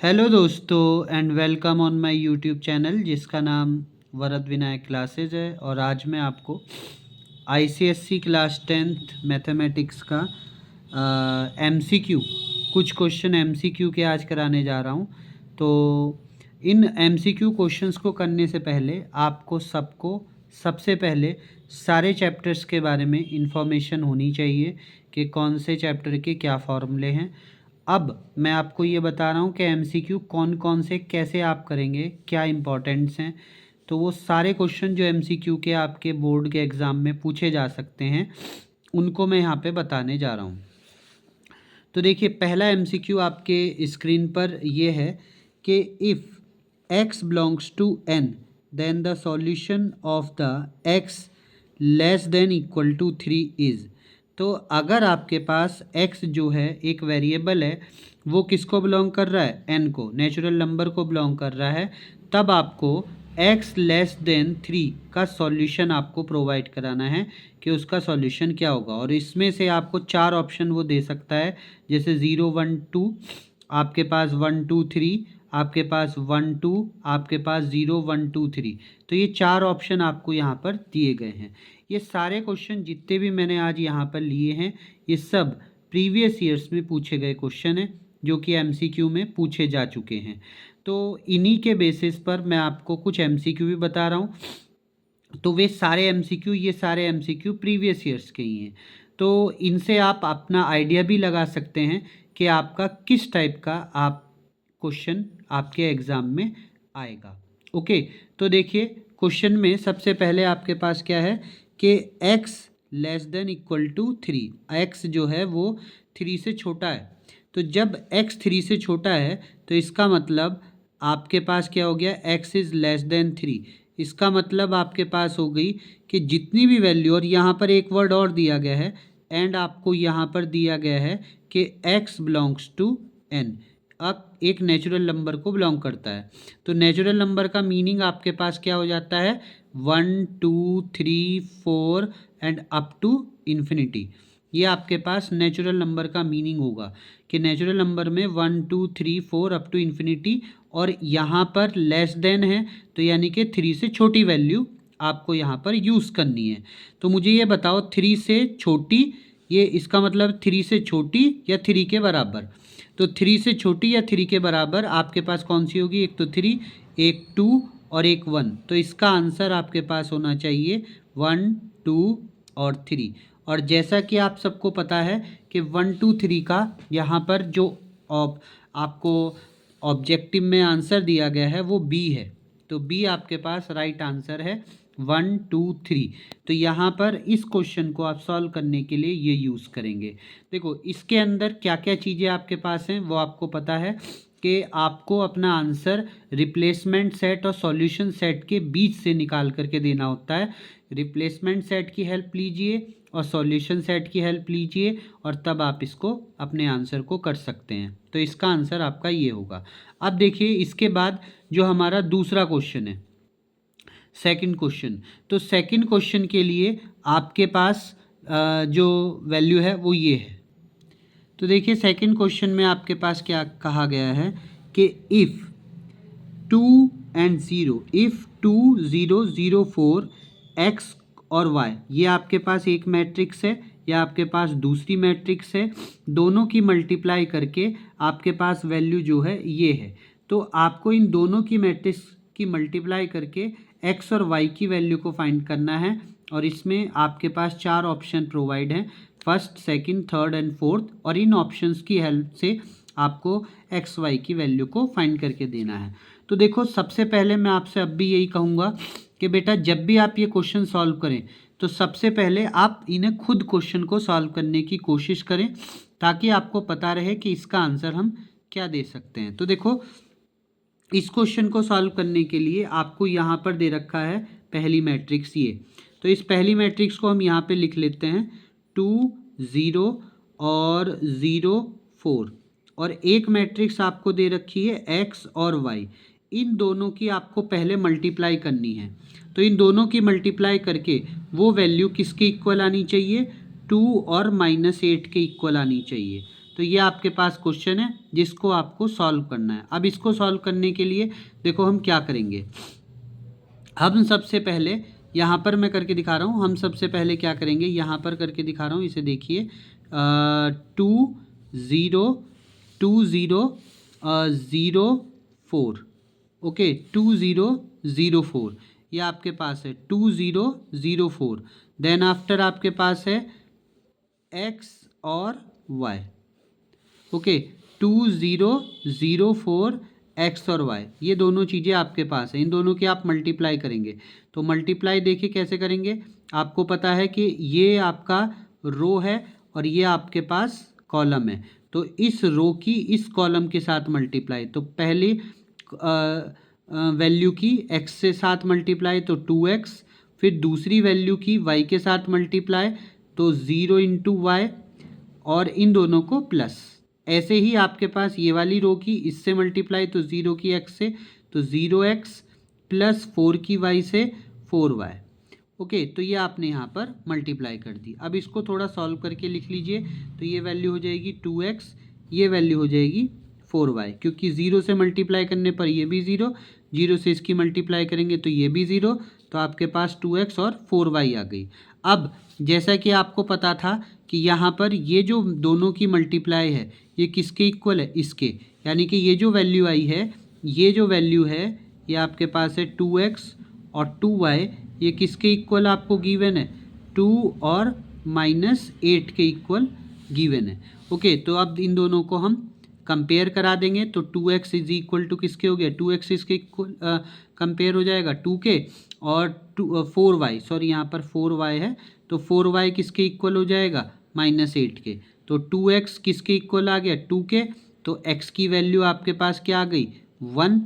Hello दोस्तों and welcome on my YouTube channel जिसका नाम वरद विनायक क्लासेज है। और आज मैं आपको आईसीएससी क्लास 10th मैथमेटिक्स का एमसीक्यू कुछ क्वेश्चन एमसीक्यू के आज कराने जा रहा हूँ। तो इन एमसीक्यू क्वेश्चंस को करने से पहले आपको सबसे पहले सारे चैप्टर्स के बारे में इंफॉर्मेशन होनी चाहिए कि कौन से चैप्टर के क्या फॉर्मूले हैं। अब मैं आपको ये बता रहा हूँ कि एमसीक्यू कौन कौन से कैसे आप करेंगे, क्या इम्पोर्टेंट्स हैं। तो वो सारे क्वेश्चन जो एमसीक्यू के आपके बोर्ड के एग्ज़ाम में पूछे जा सकते हैं उनको मैं यहाँ पे बताने जा रहा हूँ। तो देखिए, पहला एमसीक्यू आपके स्क्रीन पर ये है कि if x belongs to n then the solution of the x less than equal to 3 is. तो अगर आपके पास x जो है एक वेरिएबल है, वो किसको बिलोंग कर रहा है, n को, नेचुरल नंबर को बिलोंग कर रहा है, तब आपको x लेस देन 3 का सॉल्यूशन आपको प्रोवाइड कराना है कि उसका सॉल्यूशन क्या होगा। और इसमें से आपको 4 ऑप्शन वो दे सकता है, जैसे 0 1 2, आपके पास 1 2 3, आपके पास 1 2, आपके पास 0 1 2 3। तो ये 4 ऑप्शन आपको यहाँ पर दिए गए हैं। ये सारे क्वेश्चन जितने भी मैंने आज यहाँ पर लिए हैं ये सब प्रीवियस ईयर्स में पूछे गए क्वेश्चन हैं जो कि एमसीक्यू में पूछे जा चुके हैं। तो इन्हीं के बेसिस पर मैं आपको कुछ एमसीक्यू भी बता रहा हूँ। तो ये सारे एमसीक्यू प्रीवियस ईयर्स के ही हैं। तो इनसे आप अपना आइडिया भी लगा सकते हैं कि आपका किस टाइप का आप क्वेश्चन आपके एग्ज़ाम में आएगा। ओके, तो देखिए क्वेश्चन में सबसे पहले आपके पास क्या है कि x less than equal to 3, x जो है वो 3 से छोटा है। तो जब x 3 से छोटा है तो इसका मतलब आपके पास क्या हो गया, x इज़ लेस देन 3। इसका मतलब आपके पास हो गई कि जितनी भी वैल्यू, और यहाँ पर एक वर्ड और दिया गया है, एंड आपको यहाँ पर दिया गया है कि x बिलोंग्स टू n, अब एक नेचुरल नंबर को बिलोंग करता है। तो नेचुरल नंबर का मीनिंग आपके पास क्या हो जाता है, 1 2 3 4 एंड अप टू इन्फिनिटी। ये आपके पास नेचुरल नंबर का मीनिंग होगा कि नेचुरल नंबर में 1 2 3 4 अप टू इन्फिनिटी, और यहाँ पर लेस देन है तो यानी कि 3 से छोटी वैल्यू आपको यहाँ पर यूज़ करनी है। तो मुझे ये बताओ 3 से छोटी, ये इसका मतलब 3 से छोटी या 3 के बराबर। तो 3 से छोटी या 3 के बराबर आपके पास कौन सी होगी, एक तो 3, एक 2 और एक 1। तो इसका आंसर आपके पास होना चाहिए 1 2 और 3। और जैसा कि आप सबको पता है कि 1 2 3 का यहाँ पर जो आपको ऑब्जेक्टिव में आंसर दिया गया है वो बी है। तो बी आपके पास राइट आंसर है, 1 2 3। तो यहाँ पर इस क्वेश्चन को आप सॉल्व करने के लिए ये यूज़ करेंगे। देखो इसके अंदर क्या क्या चीज़ें आपके पास हैं वो आपको पता है कि आपको अपना आंसर रिप्लेसमेंट सेट और सॉल्यूशन सेट के बीच से निकाल करके देना होता है। रिप्लेसमेंट सेट की हेल्प लीजिए और सॉल्यूशन सेट की हेल्प लीजिए, और तब आप इसको अपने आंसर को कर सकते हैं। तो इसका आंसर आपका ये होगा। अब देखिए इसके बाद जो हमारा दूसरा क्वेश्चन है, सेकंड क्वेश्चन। तो सेकंड क्वेश्चन के लिए आपके पास जो वैल्यू है वो ये है। तो देखिए सेकंड क्वेश्चन में आपके पास क्या कहा गया है कि इफ़ 2 एंड 0, इफ़ 2 0 0 4 x और y, ये आपके पास एक मैट्रिक्स है या आपके पास दूसरी मैट्रिक्स है, दोनों की मल्टीप्लाई करके आपके पास वैल्यू जो है ये है। तो आपको इन दोनों की मैट्रिक्स की मल्टीप्लाई करके x और y की वैल्यू को फाइंड करना है। और इसमें आपके पास 4 ऑप्शन प्रोवाइड हैं, first second third and fourth, और इन ऑप्शंस की हेल्प से आपको एक्स वाई की वैल्यू को फाइंड करके देना है। तो देखो सबसे पहले मैं आपसे अब भी यही कहूँगा कि बेटा जब भी आप ये क्वेश्चन सॉल्व करें तो सबसे पहले आप इन्हें खुद क्वेश्चन को सॉल्व करने की कोशिश करें, ताकि आपको पता रहे कि इसका आंसर हम क्या दे सकते हैं। तो देखो इस क्वेश्चन को सॉल्व करने के लिए आपको यहाँ पर दे रखा है पहली मैट्रिक्स ये। तो इस पहली मैट्रिक्स को हम यहाँ पे लिख लेते हैं 2 0 और 0 4, और एक मैट्रिक्स आपको दे रखी है x और y। इन दोनों की आपको पहले मल्टीप्लाई करनी है। तो इन दोनों की मल्टीप्लाई करके वो वैल्यू किसके इक्वल आनी चाहिए, 2 और -8 के इक्वल आनी चाहिए। तो तो ये आपके पास क्वेश्चन है जिसको आपको सॉल्व करना है। अब इसको सॉल्व करने के लिए देखो हम क्या करेंगे। हम सबसे पहले यहाँ पर मैं करके दिखा रहा हूँ, हम सबसे पहले क्या करेंगे, यहाँ पर करके दिखा रहा हूँ, इसे देखिए 2004, ओके 2004 ये आपके पास है 2004। देन आफ्टर आपके पास है x और y, ओके 2004 x और y, ये दोनों चीज़ें आपके पास है। इन दोनों की आप मल्टीप्लाई करेंगे तो मल्टीप्लाई देखिए कैसे करेंगे। आपको पता है कि ये आपका रो है और ये आपके पास कॉलम है, तो इस रो की इस कॉलम के साथ मल्टीप्लाई, तो पहली वैल्यू की x से साथ मल्टीप्लाई तो 2x, फिर दूसरी वैल्यू की y के साथ मल्टीप्लाई तो 0 इंटू वाई और इन दोनों को प्लस। ऐसे ही आपके पास ये वाली रो की इससे मल्टीप्लाई तो 0 की x से तो 0x प्लस 4 की y से 4y, ओके तो ये आपने यहाँ पर मल्टीप्लाई कर दी। अब इसको थोड़ा सॉल्व करके लिख लीजिए, तो ये वैल्यू हो जाएगी 2x, ये वैल्यू हो जाएगी 4y, क्योंकि 0 से मल्टीप्लाई करने पर ये भी 0, 0 से इसकी मल्टीप्लाई करेंगे तो ये भी 0, तो आपके पास 2x और 4y आ गई। अब जैसा कि आपको पता था कि यहाँ पर ये जो दोनों की मल्टीप्लाई है ये किसके इक्वल है, इसके, यानी कि ये जो वैल्यू आई है, ये जो वैल्यू है ये आपके पास है 2x और 2y, ये किसके इक्वल आपको गिवन है, 2 और -8 के इक्वल गिवन है, ओके। तो अब इन दोनों को हम कंपेयर करा देंगे तो 2x इज इक्वल टू किसके हो गया, 2x इसके इक्वल कंपेयर हो जाएगा 2 के, और 4y, सॉरी यहाँ पर 4y है तो 4y किसके इक्वल हो जाएगा, -8 के, तो 2x किसके इक्वल आ गया, 2 के, तो x की वैल्यू आपके पास क्या आ गई 1,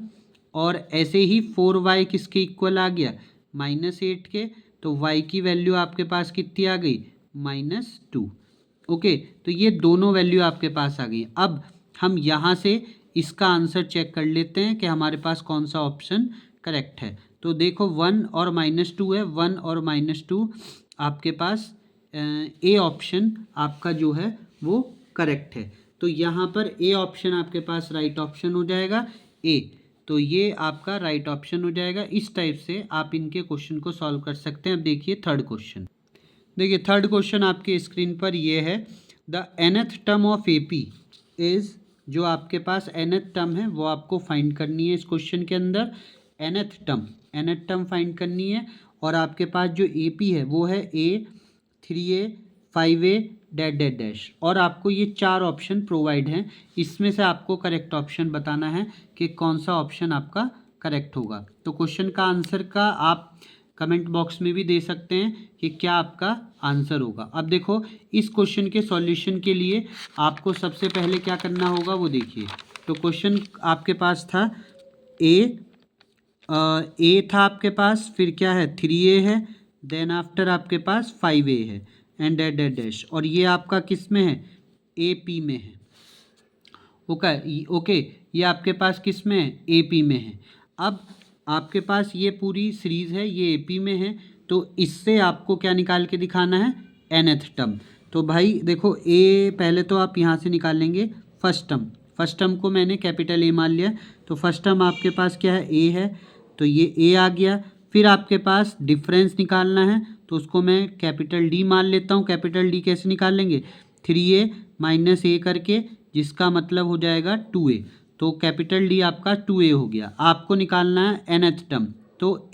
और ऐसे ही 4y किसके इक्वल आ गया -8 के, तो y की वैल्यू आपके पास कितनी आ गई -2, ओके। तो ये दोनों वैल्यू आपके पास आ गई। अब हम यहाँ से इसका आंसर चेक कर लेते हैं कि हमारे पास कौन सा ऑप्शन करेक्ट है। तो देखो 1 और -2 है, 1 और -2 आपके पास ए ऑप्शन आपका जो है वो करेक्ट है। तो यहाँ पर ए ऑप्शन आपके पास राइट ऑप्शन हो जाएगा ए, तो ये आपका राइट ऑप्शन हो जाएगा। इस टाइप से आप इनके क्वेश्चन को सॉल्व कर सकते हैं। अब देखिए थर्ड क्वेश्चन, देखिए थर्ड क्वेश्चन आपके स्क्रीन पर ये है, the nth term of AP is, जो आपके पास nth टर्म है वो आपको फाइंड करनी है इस क्वेश्चन के अंदर। nth टर्म फाइंड करनी है, और आपके पास जो AP है वो है A 3A 5A डैश, और आपको ये 4 ऑप्शन प्रोवाइड हैं, इसमें से आपको करेक्ट ऑप्शन बताना है कि कौन सा ऑप्शन आपका करेक्ट होगा। तो क्वेश्चन का आंसर का आप कमेंट बॉक्स में भी दे सकते हैं कि क्या आपका आंसर होगा। अब देखो इस क्वेश्चन के सॉल्यूशन के लिए आपको सबसे पहले क्या करना होगा वो देखिए। तो क्वेश्चन आपके पास था ए था आपके पास, फिर क्या है 3A है, देन आफ्टर आपके पास 5A है एंड डैश, और ये आपका किस में है, AP में है, ओके ये आपके पास किस में है, AP में है। अब आपके पास ये पूरी सीरीज़ है, ये AP में है, तो इससे आपको क्या निकाल के दिखाना है, nth टर्म। तो भाई देखो ए, पहले तो आप यहाँ से निकाल लेंगे फर्स्ट टर्म को मैंने कैपिटल A मान लिया, तो फर्स्ट टर्म आपके पास क्या है, A है, तो ये A आ गया। फिर आपके पास डिफरेंस निकालना है, तो उसको मैं कैपिटल D मान लेता हूँ। कैपिटल D कैसे निकाल लेंगे, 3A - A करके, जिसका मतलब हो जाएगा 2A, तो कैपिटल D आपका 2A हो गया। आपको निकालना है nth टर्म, तो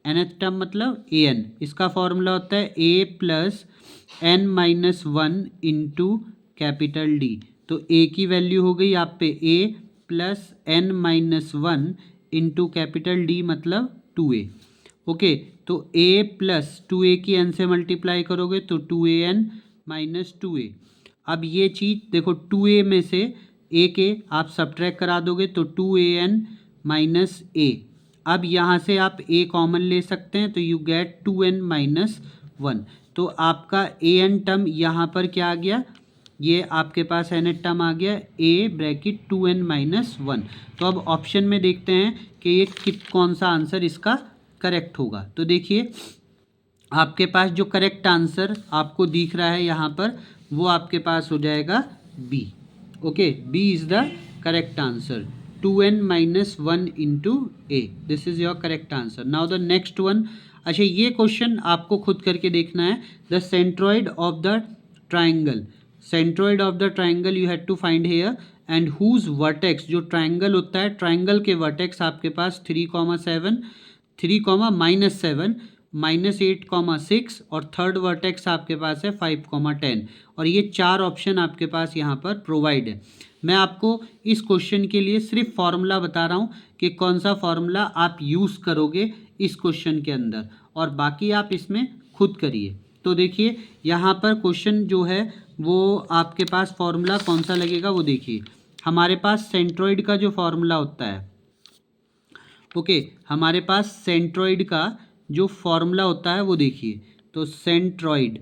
nth टर्म मतलब an, इसका फॉर्मूला होता है A + n-1 into capital D, तो A की वैल्यू हो गई आप पे A + n-1 into capital D मतलब 2A, ओके। तो A + 2A की n से मल्टीप्लाई करोगे तो 2AN - 2A। अब ये चीज़ देखो 2A में से A के आप सब्ट्रैक्ट करा दोगे तो 2AN - A। अब यहाँ से आप A कॉमन ले सकते हैं, तो यू गेट 2N - 1, तो आपका AN टर्म यहाँ पर क्या आ गया, ये आपके पास nth टर्म आ गया A ब्रैकेट 2N - 1। तो अब ऑप्शन में देखते हैं कि ये कौन सा आंसर इसका करेक्ट होगा। तो देखिए आपके पास जो करेक्ट आंसर आपको दिख रहा है यहाँ पर, वो आपके पास हो जाएगा B. Okay, B is the correct answer, 2n minus 1 into A, this is your correct answer. Now the next one. अच्छा, ये क्वेश्चन आपको खुद करके देखना है। The centroid of the triangle, centroid of the triangle you had to find here and whose vertex, जो triangle होता है ट्राइंगल के वर्टेक्स आपके पास 3,7, 3,-7, -8,6 और थर्ड वर्टेक्स आपके पास है 5,10 और ये चार ऑप्शन आपके पास यहाँ पर प्रोवाइड है। मैं आपको इस क्वेश्चन के लिए सिर्फ फॉर्मूला बता रहा हूँ कि कौन सा फॉर्मूला आप यूज़ करोगे इस क्वेश्चन के अंदर, और बाकी आप इसमें खुद करिए। तो देखिए यहाँ पर क्वेश्चन जो है वो आपके पास फॉर्मूला कौन सा लगेगा वो देखिए। हमारे पास सेंट्रॉइड का जो फॉर्मूला होता है, ओके, हमारे पास सेंट्रॉइड का जो फॉर्मूला होता है वो देखिए। तो सेंट्रॉइड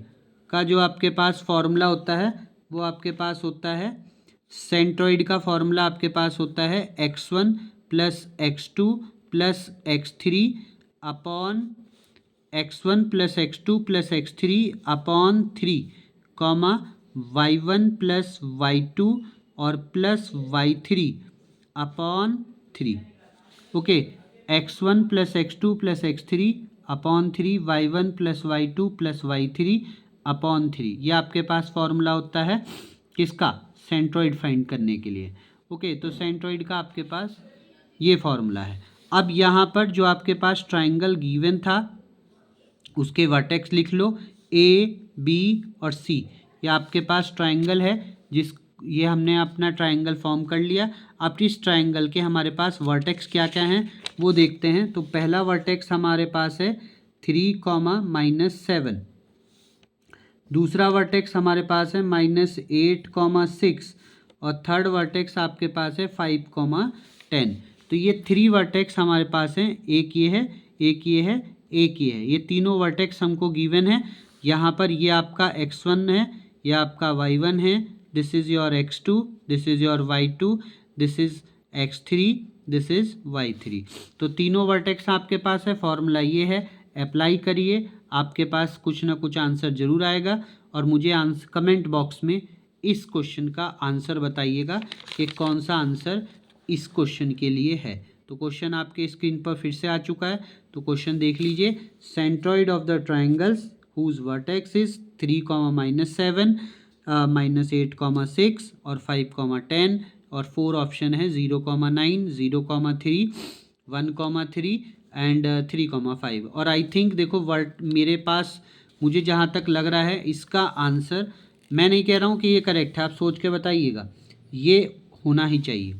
का जो आपके पास फॉर्मूला होता है वो आपके पास होता है, सेंट्रॉइड का फॉर्मूला आपके पास होता है x1 plus x2 plus x3 upon x1 plus x2 plus x3 upon 3, comma y1 plus y2 और plus y3 upon 3। Okay, x1 plus x2 plus x3 upon 3, y1 plus y2 plus y3 upon 3, ये आपके पास formula होता है किसका, centroid find करने के लिए। Okay, तो सेंट्रॉइड का आपके पास ये फॉर्मूला है। अब यहाँ पर जो आपके पास ट्राइंगल गिवन था उसके वर्टेक्स लिख लो, ए बी और सी, ये आपके पास ट्राइंगल है जिस, ये हमने अपना ट्राइंगल फॉर्म कर लिया। अब इस ट्राइंगल के हमारे पास वर्टेक्स क्या क्या हैं वो देखते हैं। तो पहला वर्टेक्स हमारे पास है 3,-7, दूसरा वर्टेक्स हमारे पास है -8,6 और थर्ड वर्टेक्स आपके पास है 5,10। तो ये 3 वर्टेक्स हमारे पास हैं, एक ये है, एक ये है, एक ये है, ये तीनों वर्टेक्स हमको गिवन है। यहाँ पर ये आपका x1 है, ये आपका y1 है, this is your x2, this is your y2, this is x3, this is y3। तो तीनों वर्टेक्स आपके पास है, फॉर्मूला ये है, अप्लाई करिए, आपके पास कुछ ना कुछ आंसर ज़रूर आएगा। और मुझे कमेंट बॉक्स में इस क्वेश्चन का आंसर बताइएगा कि कौन सा आंसर इस क्वेश्चन के लिए है। तो क्वेश्चन आपके स्क्रीन पर फिर से आ चुका है, तो क्वेश्चन देख लीजिए। Centroid of the triangles whose vertex is 3,-7, -8,6 और 5,10 और 4 ऑप्शन है 0,9, 0,3, 1,3 एंड 3,5। और आई थिंक देखो मेरे पास, मुझे जहाँ तक लग रहा है इसका आंसर, मैं नहीं कह रहा हूँ कि ये करेक्ट है, आप सोच के बताइएगा, ये होना ही चाहिए।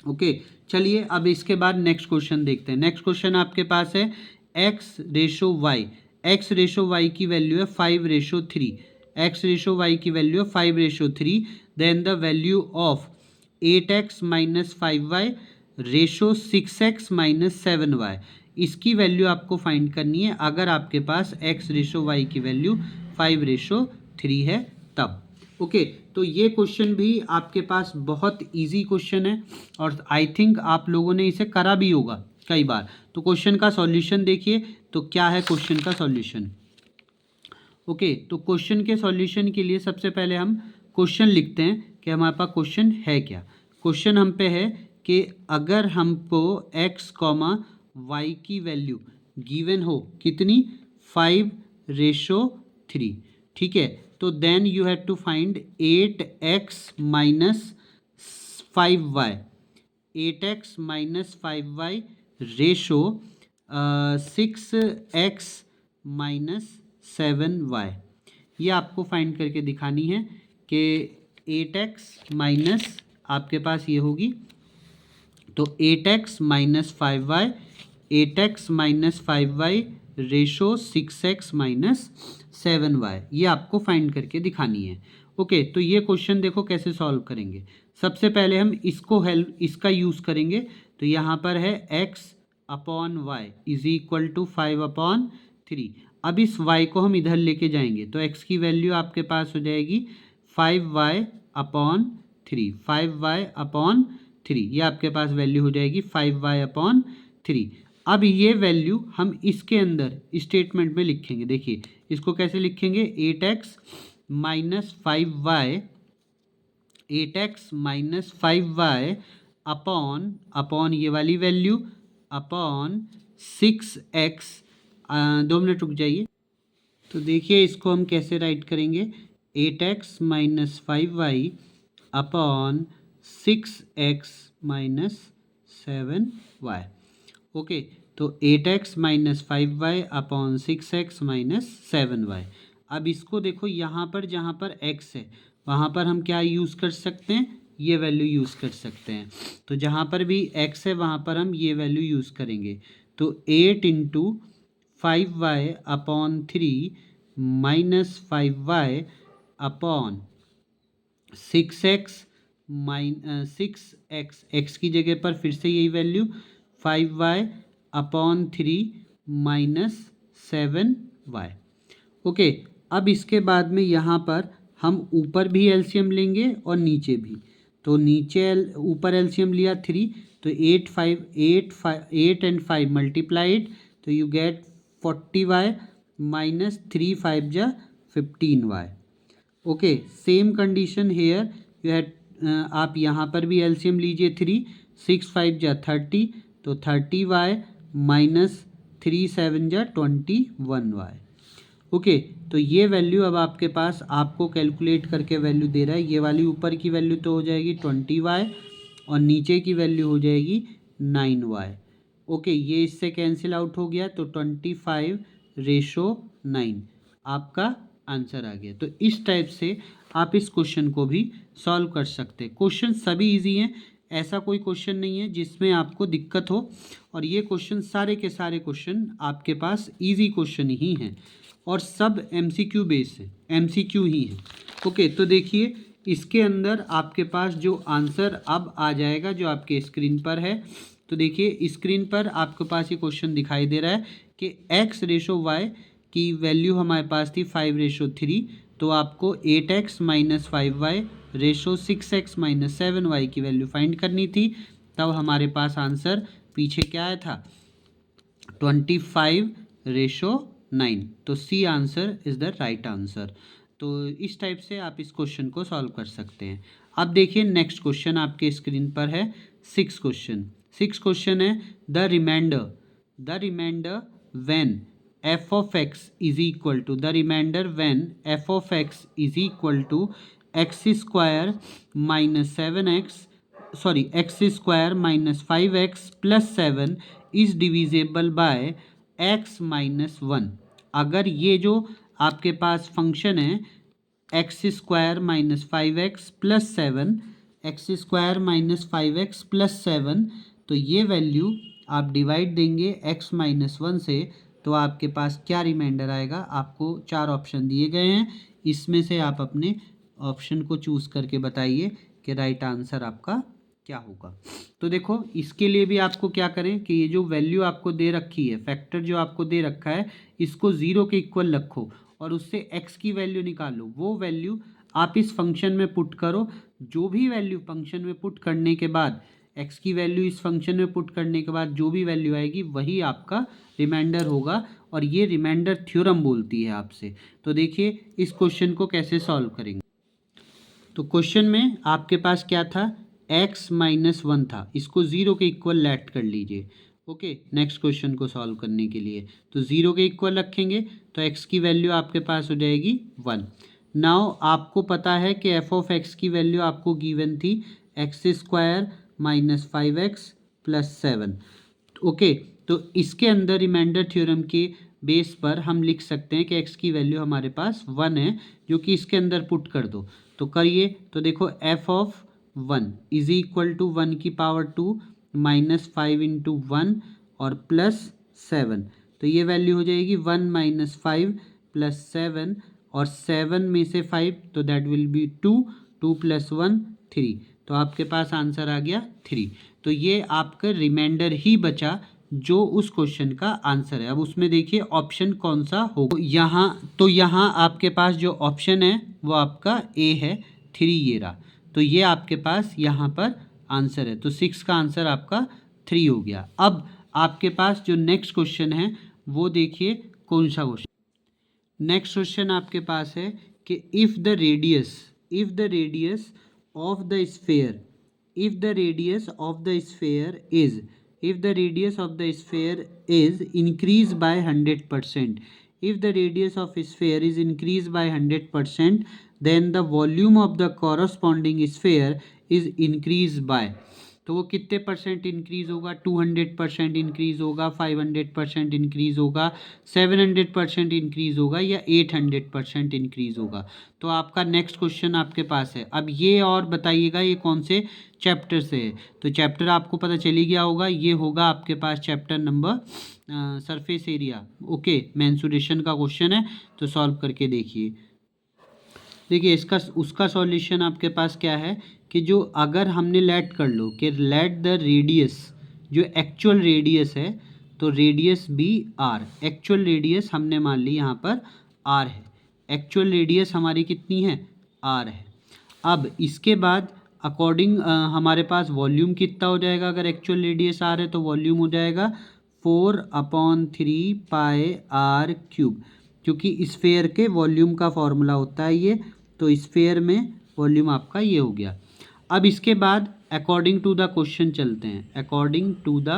ओके, चलिए अब इसके बाद नेक्स्ट क्वेश्चन देखते हैं। नेक्स्ट क्वेश्चन आपके पास है x/y, x/y की वैल्यू है 5/3, x/y की वैल्यू है 5/3, then the value of 8x minus 5y ratio 6x minus 7y, इसकी वैल्यू आपको फाइंड करनी है अगर आपके पास x/y की वैल्यू 5/3 है तब। ओके, तो ये क्वेश्चन भी आपके पास बहुत इजी क्वेश्चन है और आई थिंक आप लोगों ने इसे करा भी होगा कई बार। तो क्वेश्चन का सॉल्यूशन देखिए, तो क्या है क्वेश्चन का सॉल्यूशन। ओके, तो क्वेश्चन के सॉल्यूशन के लिए सबसे पहले हम क्वेश्चन लिखते हैं कि हमारे पास क्वेश्चन है क्या। क्वेश्चन हम पे है कि अगर हमको x, y की वैल्यू गिवन हो कितनी, 5/3, ठीक है, तो then you have to find 8x minus 5y, 8x minus 5y ratio 6x minus 7y, ये आपको फाइंड करके दिखानी है कि 8x माइनस आपके पास ये होगी, तो 8x minus 5y, 8x minus 5y ratio 6x minus 7y, ये आपको फाइंड करके दिखानी है। ओके, तो ये क्वेश्चन देखो कैसे सॉल्व करेंगे। सबसे पहले हम इसका यूज़ करेंगे। तो यहाँ पर है x upon Y is equal to 5/3। अब इस y को हम इधर लेके जाएंगे तो x की वैल्यू आपके पास हो जाएगी 5y/3, 5y/3, ये आपके पास वैल्यू हो जाएगी 5y/3। अब ये वैल्यू हम इसके अंदर स्टेटमेंट में लिखेंगे। देखिए इसको कैसे लिखेंगे, 8x minus 5y 8x minus 5y upon ये वाली वैल्यू अपॉन 6x। 2 मिनट रुक जाइए। तो देखिए इसको हम कैसे राइट करेंगे, 8x minus 5y upon 6x minus 7y। Okay, तो 8x minus 5y upon 6x minus 7y। अब इसको देखो, यहाँ पर जहाँ पर x है वहाँ पर हम क्या यूज़ कर सकते हैं, ये वैल्यू यूज़ कर सकते हैं। तो जहाँ पर भी x है वहाँ पर हम ये वैल्यू यूज़ करेंगे। तो 8 into 5y upon 3 minus 5y upon 6x x की जगह पर फिर से यही value 5y upon 3 minus 7y। Okay, अब इसके बाद में यहाँ पर हम ऊपर भी एलसीएम लेंगे और नीचे भी। तो नीचे ऊपर एलसीएम लिया 3, तो 8 एंड 5 मल्टीप्लाइड, तो यू गेट 40y माइनस 3 5 जा 15y। Okay, same condition here you had, आप यहाँ पर भी एलसीएम लीजिए 3, 6 5 जा 30, तो 30y माइनस 3 7 जा 21y। ओके, तो ये वैल्यू अब आपके पास आपको कैलकुलेट करके वैल्यू दे रहा है। ये वाली ऊपर की वैल्यू तो हो जाएगी 20y और नीचे की वैल्यू हो जाएगी 9y। ओके, ये इससे कैंसिल आउट हो गया, तो 25:9 आपका आंसर आ गया। तो इस टाइप से आप इस क्वेश्चन को भी सॉल्व कर सकते हैं। क्वेश्चन सभी इजी हैं, ऐसा कोई क्वेश्चन नहीं है जिसमें आपको दिक्कत हो, और ये क्वेश्चन सारे के सारे क्वेश्चन आपके पास इजी क्वेश्चन ही हैं और सब एमसीक्यू बेस है, एमसीक्यू ही है। ओके, तो देखिए इसके अंदर आपके पास जो आंसर अब आ जाएगा जो आपके स्क्रीन पर है। तो देखिए स्क्रीन पर आपके पास ये क्वेश्चन दिखाई दे रहा है कि x/y की वैल्यू हमारे पास थी 5/3, तो आपको 8x minus 5y ratio 6x minus 7y की वैल्यू फाइंड करनी थी। तब हमारे पास आंसर पीछे क्या आया था, 25:9। तो C answer is the right answer. तो इस टाइप से आप इस क्वेश्चन को सॉल्व कर सकते हैं। अब देखिए नेक्स्ट क्वेश्चन आपके स्क्रीन पर है, 6 क्वेश्चन है the remainder when f of x is equal to x square minus 7x, x square minus 5x plus 7 is divisible by x minus 1। अगर ये जो आपके पास फंक्शन है x square minus 5x plus 7, x square minus 5x plus 7, तो ये value आप divide देंगे x minus 1 से, तो आपके पास क्या रिमाइंडर आएगा। आपको 4 ऑप्शन दिए गए हैं, इसमें से आप अपने ऑप्शन को चूज़ करके बताइए कि राइट आंसर आपका क्या होगा। तो देखो इसके लिए भी आपको क्या करें कि ये जो वैल्यू आपको दे रखी है, फैक्टर जो आपको दे रखा है, इसको 0 के इक्वल रखो और उससे x की वैल्यू निकालो। वो वैल्यू आप इस फंक्शन में पुट करो। जो भी वैल्यू फंक्शन में पुट करने के बाद, x की वैल्यू इस फंक्शन में पुट करने के बाद जो भी वैल्यू आएगी वही आपका रिमाइंडर होगा, और ये रिमाइंडर थ्योरम बोलती है आपसे। तो देखिए इस क्वेश्चन को कैसे सॉल्व करेंगे। तो क्वेश्चन में आपके पास क्या था, x माइनस 1 था, इसको 0 के इक्वल लेट कर लीजिए। ओके, नेक्स्ट क्वेश्चन को सॉल्व करने के लिए तो 0 के इक्वल रखेंगे, तो x की वैल्यू आपके पास हो जाएगी 1। नाउ आपको पता है कि f ऑफ x की वैल्यू आपको गिवन थी x square minus 5x plus 7। Okay, तो इसके अंदर रिमाइंडर थ्योरम के बेस पर हम लिख सकते हैं कि x की वैल्यू हमारे पास 1 है, जो कि इसके अंदर पुट कर दो। तो करिए, तो देखो f of 1 is equal to 1 की पावर 2 माइनस 5 इंटू 1 और प्लस 7, तो ये वैल्यू हो जाएगी 1 माइनस 5 प्लस 7, और 7 में से 5, तो दैट विल बी 2, 2 प्लस 1 3, तो आपके पास आंसर आ गया 3। तो ये आपका रिमाइंडर ही बचा जो उस क्वेश्चन का आंसर है। अब उसमें देखिए ऑप्शन कौन सा हो, यहाँ आपके पास जो ऑप्शन है वो आपका ए है, 3 ये रहा। तो ये आपके पास यहाँ पर आंसर है, तो 6 का आंसर आपका 3 हो गया। अब आपके पास जो नेक्स्ट क्वेश्चन है वो देखिए कौन सा क्वेश्चन। नेक्स्ट क्वेश्चन आपके पास है कि if the radius of the sphere, if the radius of the sphere is, if the radius of the sphere is increased by 100%, if the radius of sphere is increased by 100%, then the volume of the corresponding sphere is increased by, तो वो कितने percent increase होगा? 200% increase होगा, 500% increase होगा, 700% increase होगा, या 800% increase होगा? तो आपका नेक्स्ट क्वेश्चन आपके पास है। अब ये और बताइएगा ये कौन से चैप्टर से है? तो चैप्टर आपको पता चल ही गया होगा, ये होगा आपके पास chapter number surface area. Okay, mensuration का क्वेश्चन है, तो सॉल्व करके देखिए। देखिए इसका उसका सॉल्यूशन आपके पास क्या है कि जो अगर हमने लेट कर लो कि लेट द रेडियस, जो एक्चुअल रेडियस है, तो radius be R, actual radius हमने मान ली यहाँ पर आर है, एक्चुअल रेडियस हमारी कितनी है? आर है। अब इसके बाद अकॉर्डिंग हमारे पास वॉल्यूम कितना हो जाएगा? अगर एक्चुअल रेडियस आर है तो वॉल्यूम हो जाएगा 4/3 पाई आर क्यूब, क्योंकि स्फेयर के वॉल्यूम का फॉर्मूला होता है ये, तो स्फेयर में वॉल्यूम आपका ये हो गया। अब इसके बाद अकॉर्डिंग टू द क्वेश्चन चलते हैं, अकॉर्डिंग टू द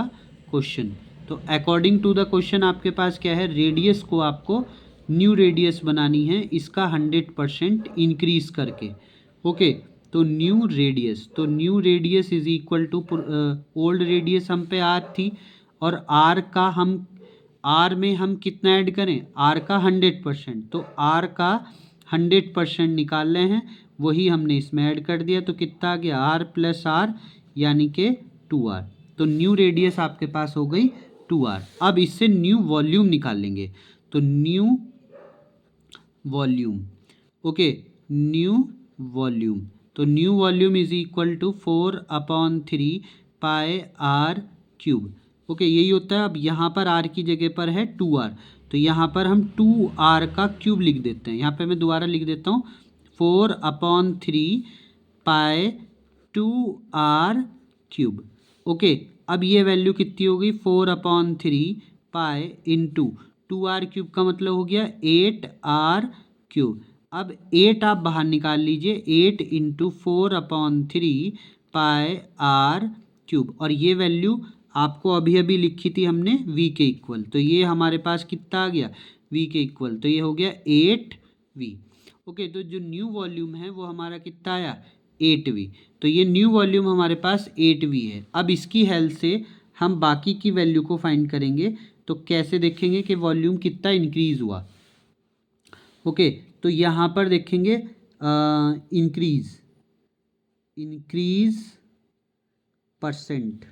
क्वेश्चन। तो अकॉर्डिंग टू द क्वेश्चन आपके पास क्या है? रेडियस को आपको न्यू रेडियस बनानी है, इसका 100% इंक्रीज करके। ओके, तो न्यू रेडियस, तो new radius is equal to old radius हम पे आर थी, और आर का हम, आर में हम कितना ऐड करें? आर का 100%, तो आर का 100% निकाल रहे हैं, वही हमने इसमें ऐड कर दिया, तो कितना आ गया? आर प्लस आर यानी कि 2r। तो न्यू रेडियस आपके पास हो गई 2r। अब इससे न्यू वॉल्यूम निकाल लेंगे, तो new volume, okay, new volume, तो new volume is equal to 4/3 pi R cube. Okay, यही होता है। अब यहाँ पर आर की जगह पर है 2r, तो यहाँ पर हम 2r का क्यूब लिख देते हैं। यहाँ पे मैं दोबारा लिख देता हूँ 4/3 पाई 2r क्यूब। ओके, अब ये वैल्यू कितनी हो गई? 4/3 पाई इंटू 2r क्यूब का मतलब हो गया 8r क्यूब। अब 8 आप बाहर निकाल लीजिए, 8 इंटू 4/3 पाई आर क्यूब, और ये वैल्यू आपको अभी अभी लिखी थी हमने v के इक्वल, तो ये हमारे पास कितना आ गया? v के इक्वल, तो ये हो गया 8v। ओके, तो जो न्यू वॉल्यूम है वो हमारा कितना आया? 8v। तो ये न्यू वॉल्यूम हमारे पास 8v है। अब इसकी हेल्प से हम बाकी की वैल्यू को फाइंड करेंगे, तो कैसे देखेंगे कि वॉल्यूम कितना इंक्रीज़ हुआ? ओके, तो यहाँ पर देखेंगे increase, increase percent,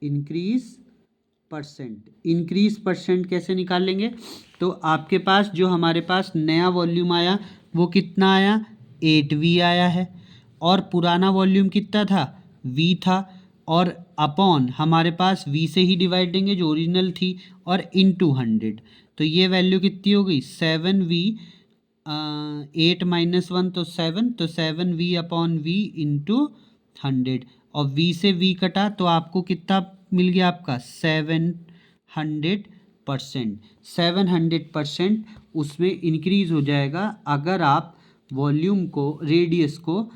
increase percent, increase percent कैसे निकालेंगे? तो आपके पास जो हमारे पास नया वॉल्यूम आया वो कितना आया? 8v आया है, और पुराना वॉल्यूम कितना था? v था, और अपॉन हमारे पास v से ही डिवाइड देंगे जो ओरिजिनल थी, और इनटू 100, तो ये वैल्यू कितनी हो गई? 7v, 8 - 1 तो 7, तो 7v अपॉन v इंटू 100, और v से v कटा तो आपको कितना मिल गया? आपका 700%, 700% उसमें इंक्रीज़ हो जाएगा अगर आप वॉल्यूम को, रेडियस को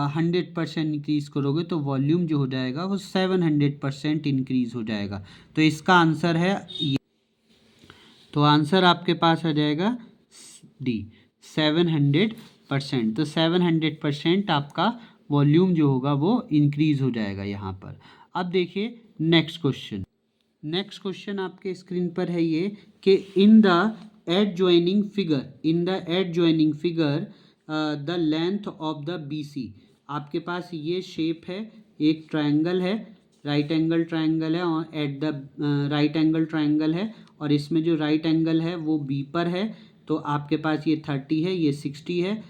100% इंक्रीज़ करोगे, तो वॉल्यूम जो हो जाएगा वो 700% इंक्रीज़ हो जाएगा। तो इसका आंसर है ये, तो आंसर आपके पास आ जाएगा डी, 700%। तो 700% आपका वॉल्यूम जो होगा वो इंक्रीज़ हो जाएगा यहाँ पर। अब देखिए नेक्स्ट क्वेश्चन, नेक्स्ट क्वेश्चन आपके स्क्रीन पर है ये कि in the adjoining figure, in the adjoining figure the length of the BC, आपके पास ये शेप है, एक ट्रायंगल है, राइट एंगल ट्रायंगल है, और at the right angle triangle है, और इसमें जो राइट एंगल है वो B पर है, तो आपके पास ये 30 है, ये 60 है,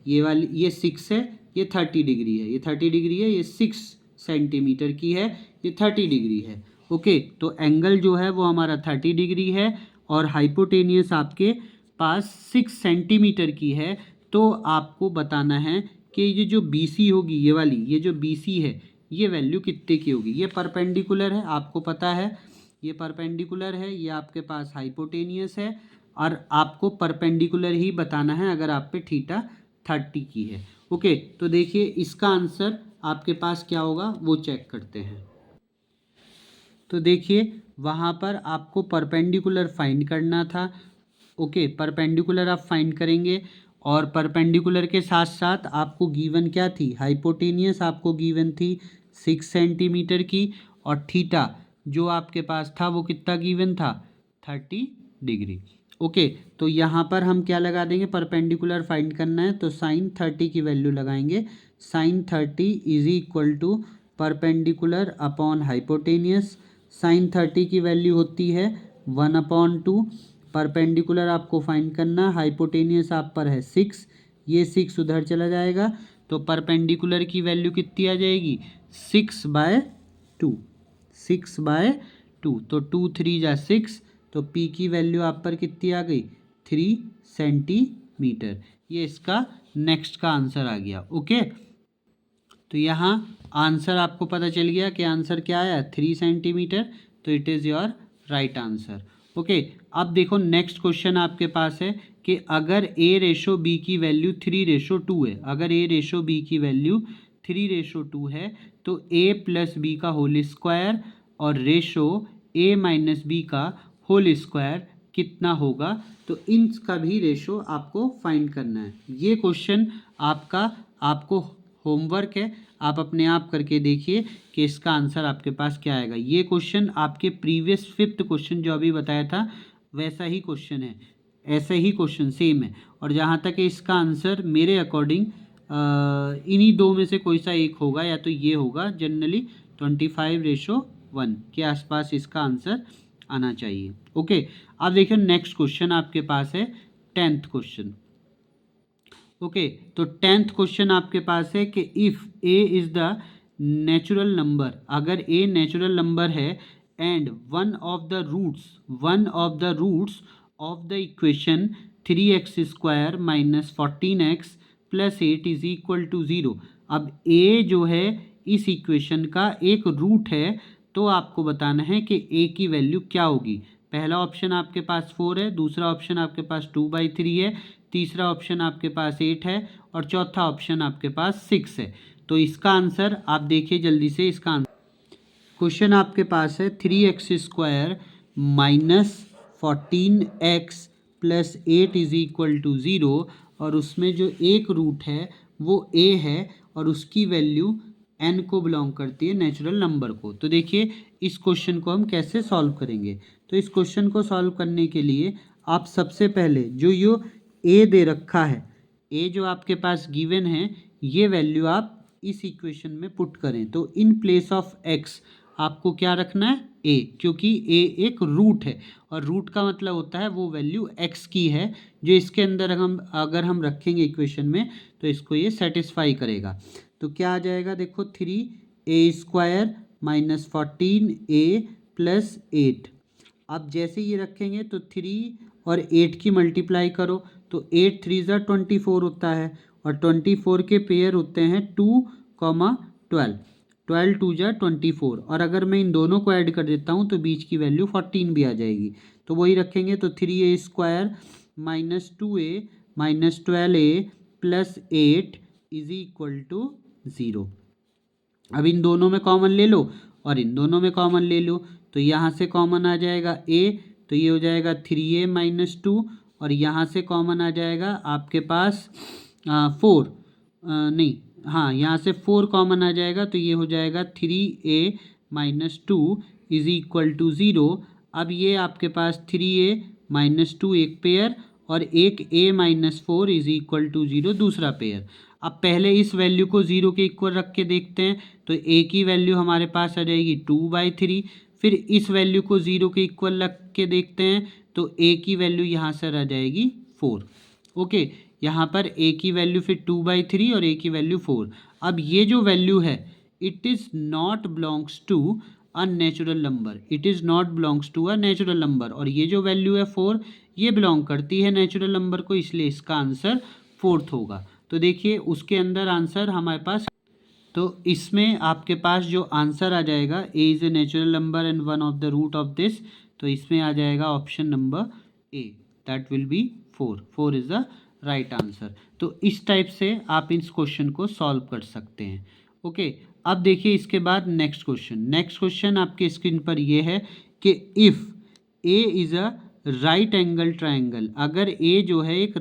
ये वाली ये 6 है, ये 30 डिग्री है, ये 30 डिग्री है, ये 6 सेंटीमीटर की है, ये 30 डिग्री है। ओके, तो एंगल जो है वो हमारा 30 डिग्री है, और हाइपोटेनियस आपके पास 6 सेंटीमीटर की है। तो आपको बताना है कि ये जो BC होगी, ये वाली, ये जो BC है, ये वैल्यू कितने की होगी? ये परपेंडिकुलर है, आपको पता है ये परपेंडिकुलर है, ये आपके पास हाइपोटेनियस है, और आपको परपेंडिकुलर ही बताना है अगर आप पे थीटा 30 की है। ओके, तो देखिए इसका आंसर आपके पास क्या होगा वो चेक करते हैं। तो देखिए वहाँ पर आपको परपेंडिकुलर फाइंड करना था। ओके, परपेंडिकुलर आप फाइंड करेंगे और परपेंडिकुलर के साथ साथ आपको गिवन क्या थी, हाइपोटेनियस आपको गिवन थी 6 सेंटीमीटर की, और थीटा जो आपके पास था वो कितना गिवन था, 30 डिग्री। ओके, तो यहाँ पर हम क्या लगा देंगे, परपेंडिकुलर फाइंड करना है तो साइन 30 की वैल्यू लगाएंगे। Sine 30 is equal to perpendicular upon hypotenuse. Sine 30 की वैल्यू होती है 1/2। परपेंडिकुलर आपको फाइंड करना, हाइपोटेनियस आप पर है 6, ये 6 उधर चला जाएगा तो परपेंडिकुलर की वैल्यू कितनी आ जाएगी, 6/2। 6/2 तो 2 3 जा 6, तो पी की वैल्यू आप पर कितनी आ गई, 3 सेंटीमीटर। ये इसका नेक्स्ट का आंसर आ गया। ओके, तो यहाँ आंसर आपको पता चल गया कि आंसर क्या आया, 3 सेंटीमीटर, तो it is your right answer. Okay, अब देखो नेक्स्ट क्वेश्चन आपके पास है कि अगर a/b की वैल्यू 3/2 है, अगर a/b की वैल्यू 3/2 है तो a + b का होल स्क्वायर और रेशो a - b का होल स्क्वायर कितना होगा, तो इनका भी रेशो आपको फाइंड करना है। ये क्वेश्चन आपको होमवर्क है, आप अपने आप करके देखिए कि इसका आंसर आपके पास क्या आएगा। ये क्वेश्चन आपके प्रीवियस 5th क्वेश्चन जो अभी बताया था वैसा ही क्वेश्चन है, ऐसा ही क्वेश्चन सेम है। और जहाँ तक है इसका आंसर मेरे अकॉर्डिंग इन्हीं दो में से कोई सा एक होगा, या तो ये होगा, जनरली 25/1 के आसपास इसका आंसर आना चाहिए। ओके, अब देखिए नेक्स्ट क्वेश्चन आपके पास है 10th क्वेश्चन। ओके, तो 10th क्वेश्चन आपके पास है कि if A is the natural number, अगर ए नेचुरल नंबर है and one of the roots of the equation 3x² - 14x + 8 is equal to 0। अब ए जो है इस इक्वेशन का एक रूट है, तो आपको बताना है कि ए की वैल्यू क्या होगी। पहला ऑप्शन आपके पास 4 है, दूसरा ऑप्शन आपके पास 2/3 है, तीसरा ऑप्शन आपके पास 8 है और चौथा ऑप्शन आपके पास 6 है। तो इसका आंसर आप देखिए जल्दी से, इसका आंसर क्वेश्चन आपके पास है 3x² - 14x + 8 is equal to 0, और उसमें जो एक रूट है वो a है और उसकी वैल्यू n को बिलोंग करती है, नेचुरल नंबर को। तो देखिए इस क्वेश्चन को हम कैसे सॉल्व करेंगे। तो इस क्वेश्चन को सॉल्व करने के लिए आप सबसे पहले जो ए दे रखा है, ए जो आपके पास गिवन है, ये वैल्यू आप इस इक्वेशन में पुट करें। तो इन प्लेस ऑफ एक्स आपको क्या रखना है, ए, क्योंकि ए एक रूट है और रूट का मतलब होता है वो वैल्यू एक्स की है जो इसके अंदर अगर हम रखेंगे इक्वेशन में तो इसको ये सेटिस्फाई करेगा। तो क्या आ जाएगा, देखो 3a² - 14a + 8। अब जैसे ये रखेंगे तो 3 और 8 की मल्टीप्लाई करो तो 8 3 ज़ा 24 होता है और 24 के पेयर होते हैं 2, 12, 12 2 ज़ा 24, और अगर मैं इन दोनों को ऐड कर देता हूँ तो बीच की वैल्यू 14 भी आ जाएगी। तो वही रखेंगे तो 3a² - 2a - 12a + 8 is equal to 0। अब इन दोनों में कॉमन ले लो और इन दोनों में कॉमन ले लो, तो यहाँ से कॉमन आ जाएगा a, तो ये हो जाएगा 3a - 2, और यहाँ से कॉमन आ जाएगा आपके पास 4, नहीं, हाँ, यहाँ से 4 कॉमन आ जाएगा तो ये हो जाएगा 3a - 2 इज इक्वल टू 0। अब ये आपके पास 3a - 2 एक पेयर और एक a - 4 इज इक्वल टू 0 दूसरा पेयर। अब पहले इस वैल्यू को 0 के इक्वल रख के देखते हैं, तो a की वैल्यू हमारे पास आ जाएगी 2/3। फिर इस वैल्यू को 0 के इक्वल रख के देखते हैं तो a की वैल्यू यहाँ से आ जाएगी 4। ओके, यहाँ पर a की वैल्यू फिर 2/3 और a की वैल्यू 4। अब ये जो वैल्यू है it is not belongs to a natural number, it is not belongs to a natural number, और ये जो वैल्यू है 4 ये बिलोंग करती है नेचुरल नंबर को, इसलिए इसका आंसर 4th होगा। तो देखिए उसके अंदर आंसर हमारे पास, तो इसमें आपके पास जो आंसर आ जाएगा A is A natural number and one of the root of this, तो इसमें आ जाएगा option number A, that will be 4 is the right answer. तो इस टाइप से आप इस क्वेश्चन को सॉल्व कर सकते हैं। ओके, अब देखिए इसके बाद नेक्स्ट क्वेश्चन आपके स्क्रीन पर ये है कि if A is a right angle triangle, अगर ए जो है एक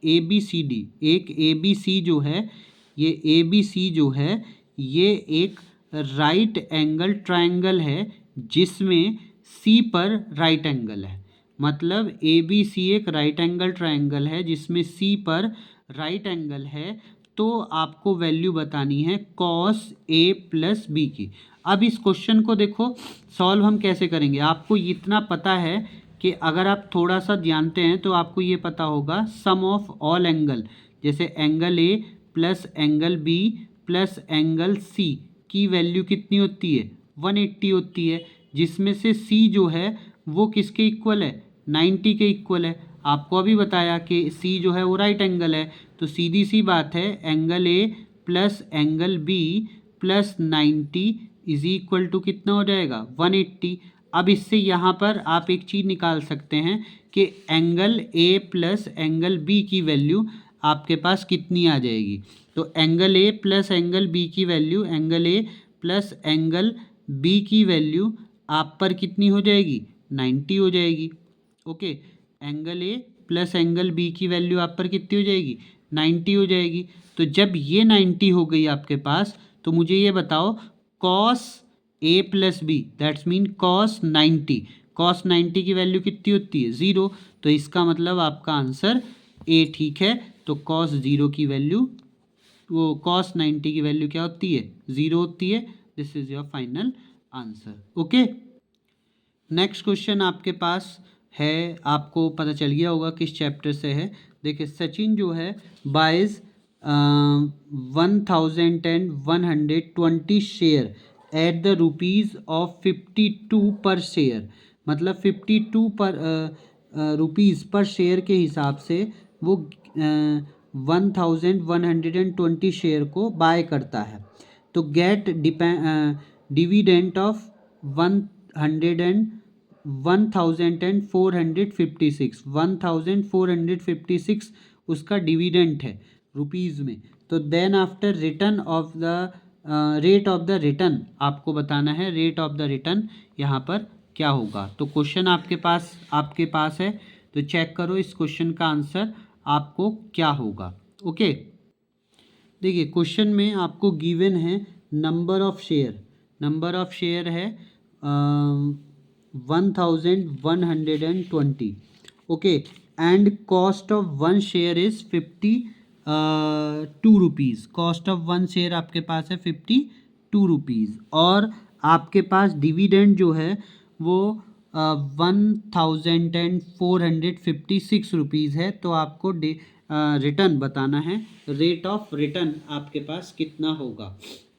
ए बी सी डी, एक ए बी सी जो है, ये ए बी सी जो है ये एक राइट एंगल ट्रायंगल है जिसमें सी पर राइट एंगल है। मतलब ए बी सी एक राइट एंगल ट्रायंगल है जिसमें सी पर राइट एंगल है, तो आपको वैल्यू बतानी है कॉस ए प्लस बी की। अब इस क्वेश्चन को देखो सॉल्व हम कैसे करेंगे। आपको इतना पता है कि अगर आप थोड़ा सा जानते हैं तो आपको ये पता होगा सम ऑफ ऑल एंगल, जैसे angle A plus angle B plus angle C की वैल्यू कितनी होती है, 180 होती है, जिसमें से सी जो है वो किसके इक्वल है, 90 के इक्वल है। आपको अभी बताया कि सी जो है वो राइट एंगल है, तो सीधी सी बात है angle A plus angle B plus 90 is equal to कितना हो जाएगा, 180। अब इससे यहाँ पर आप एक चीज़ निकाल सकते हैं कि angle A plus angle B की वैल्यू आपके पास कितनी आ जाएगी। तो angle A plus angle B की value, angle A plus angle B की वैल्यू आप पर कितनी हो जाएगी, 90 हो जाएगी। Okay, angle A plus angle B की वैल्यू आप पर कितनी हो जाएगी, 90 हो जाएगी। तो जब ये 90 हो गई आपके पास, तो मुझे ये बताओ cos A plus B that's mean cos 90, cos 90 की वैल्यू कितनी होती है, 0। तो इसका मतलब आपका आंसर ए ठीक है। तो कॉस 0 की वैल्यू, वो कॉस 90 की वैल्यू क्या होती है, 0 होती है। This is your final answer. Okay, next question आपके पास है, आपको पता चल गया होगा किस चैप्टर से है। देखिए सचिन जो है buys 1120 share at the rupees of 52 per share, मतलब 52 पर रुपीज़ पर शेयर के हिसाब से वो 1120 शेयर को बाय करता है। तो गेट डिविडेंट ऑफ 1456 उसका डिविडेंट है रुपीज़ में। तो then after return of the rate of the return आपको बताना है, रेट ऑफ द रिटर्न यहाँ पर क्या होगा। तो क्वेश्चन आपके पास है, तो चेक करो इस क्वेश्चन का आंसर आपको क्या होगा। ओके, देखिए क्वेश्चन में आपको गिवन है नंबर ऑफ शेयर है 1120। Okay, and cost of one share is 52 rupees. Cost of one share आपके पास है 52 रुपीज़, और आपके पास डिविडेंड जो है वो 1456 रुपीज़ है। तो आपको रिटर्न बताना है, रेट ऑफ रिटर्न आपके पास कितना होगा।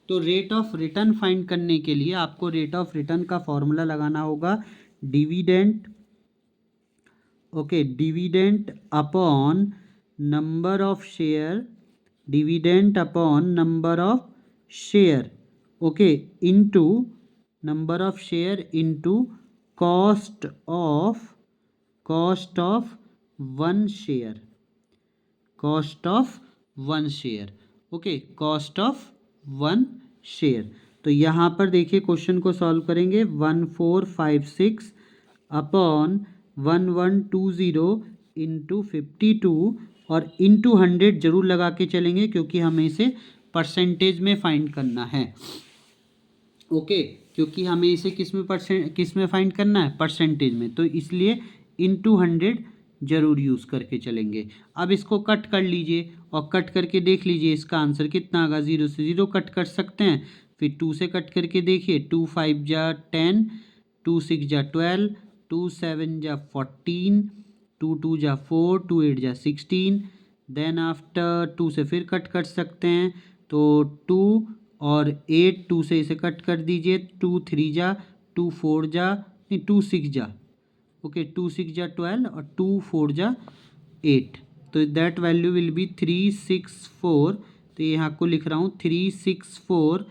तो रेट ऑफ रिटर्न फाइंड करने के लिए आपको रेट ऑफ रिटर्न का फॉर्मूला लगाना होगा, dividend, okay, dividend upon number of share, dividend upon number of share, okay, into number of share into cost of one share, cost of one share, okay, cost of one share. तो यहाँ पर देखिए question को solve करेंगे, 1456 upon 1120 into 52 और into 100 जरूर लगा के चलेंगे क्योंकि हमें इसे परसेंटेज में फाइंड करना है। ओके, क्योंकि हमें इसे किस में फाइंड करना है, परसेंटेज में, तो इसलिए इंटू 100 जरूर यूज़ करके चलेंगे। अब इसको कट कर लीजिए और कट करके देख लीजिए इसका आंसर कितना आएगा। 0 से 0 कट कर सकते हैं, फिर 2 से कट करके देखिए, 2 5 जा 10, 2 6 जा 12, 2 7 जा 14, 2 2 जा 4, 2 8 जा 16। देन आफ्टर 2 से फिर कट कर सकते हैं, तो 2 और 8, 2 से इसे कट कर दीजिए, 2 3 जा 2 4 जा नहीं 2 6 जा, ओके, 2 6 जा 12 और 2 4 जा 8। तो दैट वैल्यू विल बी 364। तो यहाँ को लिख रहा हूँ 364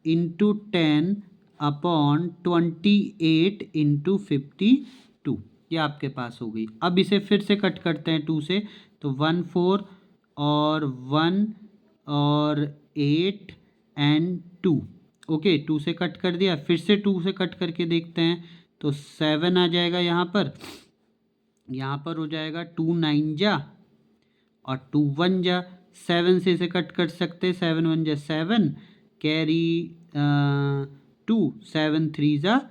इंटू 10 अपॉन 28 इंटू 52, ये आपके पास हो गई। अब इसे फिर से कट करते हैं 2 से, तो 1 4 और 1 और 8 एंड 2। ओके, 2 से कट कर दिया, फिर से 2 से कट करके देखते हैं तो 7 आ जाएगा यहाँ पर हो जाएगा 2 9 जा और 2 1 जा। 7 से इसे कट कर सकते, 7 1 जा 7, कैरी 2, 7 3 जा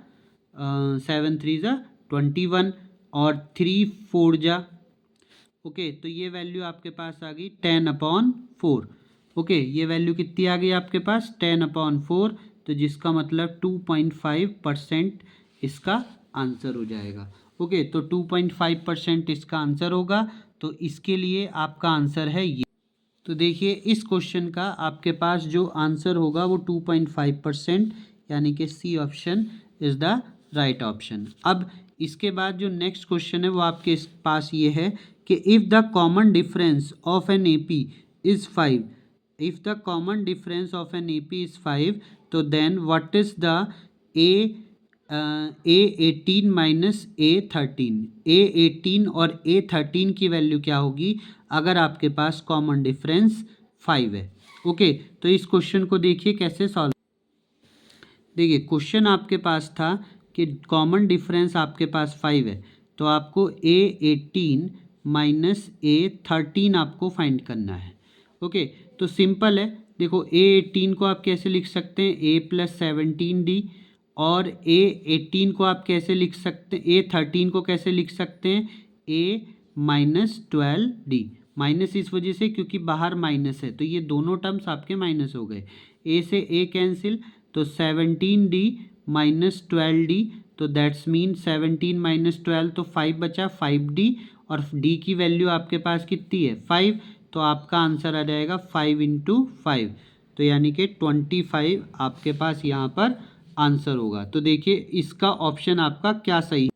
21 और 3 4 जा। ओके, तो ये वैल्यू आपके पास आ गई 10/4। ओके, ये वैल्यू कितनी आ गई आपके पास 10/4, तो जिसका मतलब 2.5% इसका आंसर हो जाएगा। ओके, तो 2.5% इसका आंसर होगा, तो इसके लिए आपका आंसर है ये। तो देखिए इस क्वेश्चन का आपके पास जो आंसर होगा वो 2.5%, यानी कि C option is the right option. अब इसके बाद जो नेक्स्ट क्वेश्चन है वो आपके पास ये है कि if the common difference of an AP is 5, if the common difference of an AP is 5, तो then what is the A18 minus A13, A18 और A13 की वैल्यू क्या होगी अगर आपके पास कॉमन डिफरेंस 5 है। ओके, तो इस क्वेश्चन को देखिए कैसे सॉल्व। देखिए क्वेश्चन आपके पास था कि कॉमन डिफरेंस आपके पास 5 है, तो आपको A18 माइनस A13 आपको फाइंड करना है। ओके, तो सिंपल है, देखो A18 को आप कैसे लिख सकते हैं A+17D, और A18 को आप कैसे लिख सकते हैं, A13 को कैसे लिख सकते हैं A-12D। माइनस इस वजह से क्योंकि बाहर माइनस है, तो ये दोनों टर्म्स आपके माइनस हो गए, A से A कैंसिल, तो 17D माइनस 12D, तो दैट्स मीन 17 माइनस 12 तो 5 बचा, 5D, और D की वैल्यू आपके पास कितनी है 5, तो आपका आंसर आ जाएगा 5 × 5, तो यानी कि 25 आपके पास यहाँ पर आंसर होगा। तो देखिए इसका ऑप्शन आपका क्या सही है।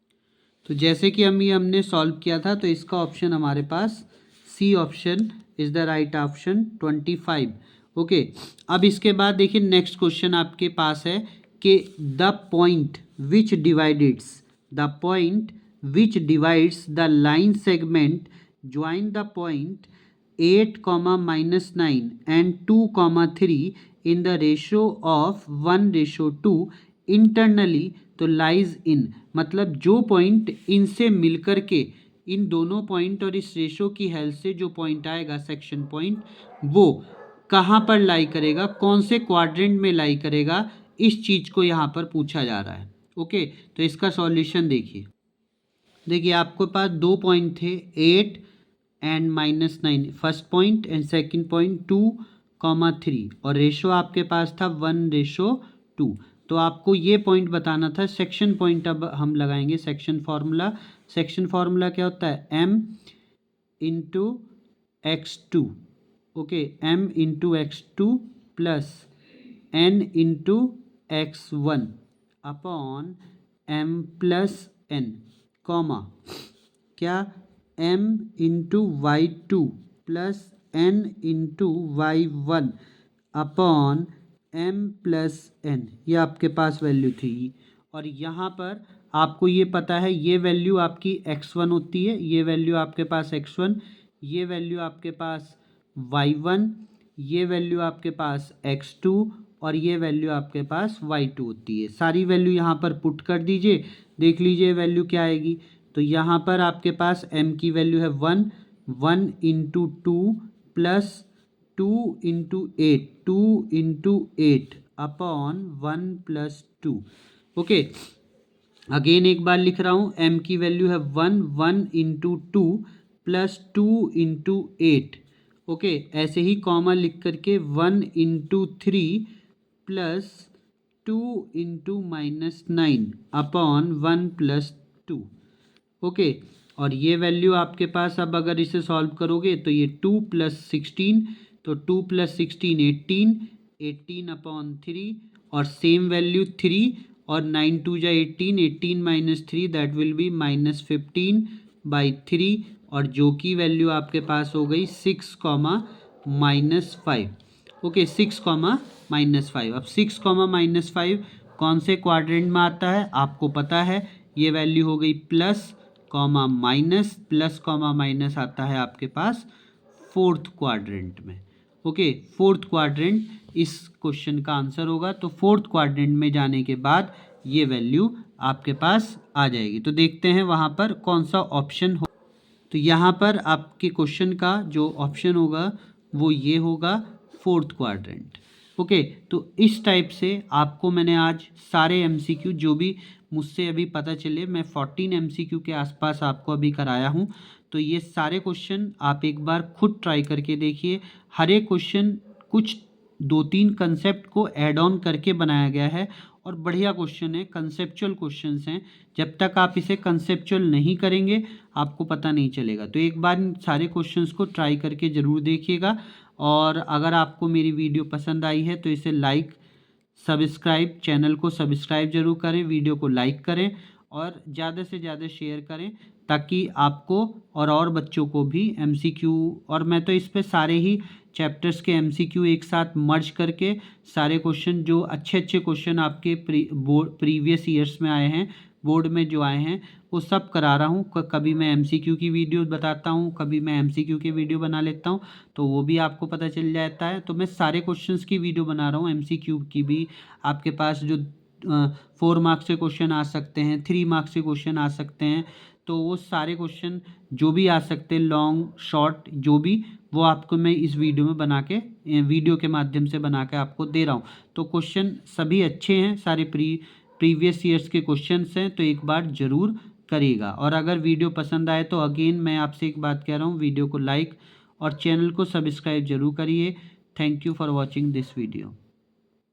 तो जैसे कि हमने सॉल्व किया था, तो इसका ऑप्शन हमारे पास C option is the right option 25। Okay, अब इसके बाद देखिए नेक्स्ट क्वेश्चन आपके पास है कि the point which divides the line segment join the point 8, -9 and 2, 3 in the ratio of 1:2 internally, तो लाइज इन, मतलब जो पॉइंट इनसे मिलकर के, इन दोनों पॉइंट और इस रेशो की हेल्प से जो पॉइंट आएगा सेक्शन पॉइंट, वो कहाँ पर लाई करेगा, कौन से क्वाड्रेंट में लाई करेगा, इस चीज़ को यहाँ पर पूछा जा रहा है। ओके, तो इसका सॉल्यूशन देखिए आपके पास दो पॉइंट थे 8 and -9, first point, and second point 2, 3, और रेशो आपके पास था 1:2। तो आपको ये पॉइंट बताना था सेक्शन पॉइंट। अब हम लगाएंगे सेक्शन फार्मूला क्या होता है m×x2। Okay, m×x2 plus n×x1 upon m+n, comma क्या m×y2 plus n×y1 upon m+n, ये आपके पास वैल्यू थी। और यहाँ पर आपको ये पता है ये वैल्यू आपकी x1 होती है, ये वैल्यू आपके पास x1, ये वैल्यू आपके पास y1, ये वैल्यू आपके पास x2, और ये वैल्यू आपके पास y2 होती है। सारी वैल्यू यहाँ पर पुट कर दीजिए, देख लीजिए वैल्यू क्या आएगी। तो यहाँ पर आपके पास m की वैल्यू है 1, 1 × 2 प्लस 2 × 8, 2 × 8 अपॉन 1 + 2। ओके, अगेन एक बार लिख रहा हूँ, m की वैल्यू है 1, 1 × 2 प्लस 2 × 8। ओके, ऐसे ही कॉमा लिख करके 1 × 3 प्लस 2 × -9 अपॉन 1 + 2। ओके, और ये वैल्यू आपके पास, अब अगर इसे सॉल्व करोगे तो ये 2 + 16, तो 2 + 16 18, 18/3, और सेम वैल्यू 3, और 9 2 जा 18, 18 - 3 दैट विल बी -15/3, और जो की वैल्यू आपके पास हो गई 6, -5। ओके, 6, -5। अब 6, -5 कौन से क्वाड्रेंट में आता है आपको पता है, ये वैल्यू हो गई प्लस, माइनस, प्लस, माइनस आता है आपके पास फोर्थ क्वाड्रेंट में। ओके, फोर्थ क्वाड्रेंट इस क्वेश्चन का आंसर होगा। तो फोर्थ क्वाड्रेंट में जाने के बाद ये वैल्यू आपके पास आ जाएगी। तो देखते हैं वहाँ पर कौन सा ऑप्शन हो। तो यहाँ पर आपके क्वेश्चन का जो ऑप्शन होगा वो ये होगा, फोर्थ क्वाड्रेंट। ओके, तो इस टाइप से आपको मैंने आज सारे एमसीक्यू जो भी मुझसे अभी पता चले, मैं 14 एमसीक्यू के आसपास आपको अभी कराया हूँ। तो ये सारे क्वेश्चन आप एक बार खुद ट्राई करके देखिए। हर एक क्वेश्चन कुछ 2-3 कंसेप्ट को ऐड ऑन करके बनाया गया है और बढ़िया क्वेश्चन है, कंसेप्चुअल क्वेश्चंस हैं। जब तक आप इसे कंसेप्चुअल नहीं करेंगे आपको पता नहीं चलेगा। तो एक बार इन सारे क्वेश्चंस को ट्राई करके ज़रूर देखिएगा। और अगर आपको मेरी वीडियो पसंद आई है तो इसे लाइक, सब्सक्राइब, चैनल को सब्सक्राइब जरूर करें, वीडियो को लाइक करें और ज़्यादा से ज़्यादा शेयर करें, ताकि आपको और बच्चों को भी एमसीक्यू, और मैं तो इस पे सारे ही चैप्टर्स के एमसीक्यू एक साथ मर्ज करके सारे क्वेश्चन जो अच्छे अच्छे क्वेश्चन आपके प्रीवियस ईयर्स में आए हैं, बोर्ड में जो आए हैं, वो सब करा रहा हूँ। कभी मैं एमसीक्यू की वीडियो बताता हूँ, कभी मैं एमसीक्यू की वीडियो बना लेता हूँ, तो वो भी आपको पता चल जाता है। तो मैं सारे क्वेश्चंस की वीडियो बना रहा हूँ, एमसीक्यू की भी। आपके पास जो 4 मार्क्स के क्वेश्चन आ सकते हैं, 3 मार्क्स के क्वेश्चन आ सकते हैं, तो वो सारे क्वेश्चन जो भी आ सकते हैं, लॉन्ग शॉर्ट जो भी, वो आपको मैं इस वीडियो में बना के, वीडियो के माध्यम से बना के आपको दे रहा हूँ। तो क्वेश्चन सभी अच्छे हैं, सारे प्रीवियस ईयर्स के क्वेश्चंस हैं, तो एक बार ज़रूर करिएगा। और अगर वीडियो पसंद आए तो अगेन मैं आपसे एक बात कह रहा हूँ, वीडियो को लाइक और चैनल को सब्सक्राइब जरूर करिए। Thank you for watching this video.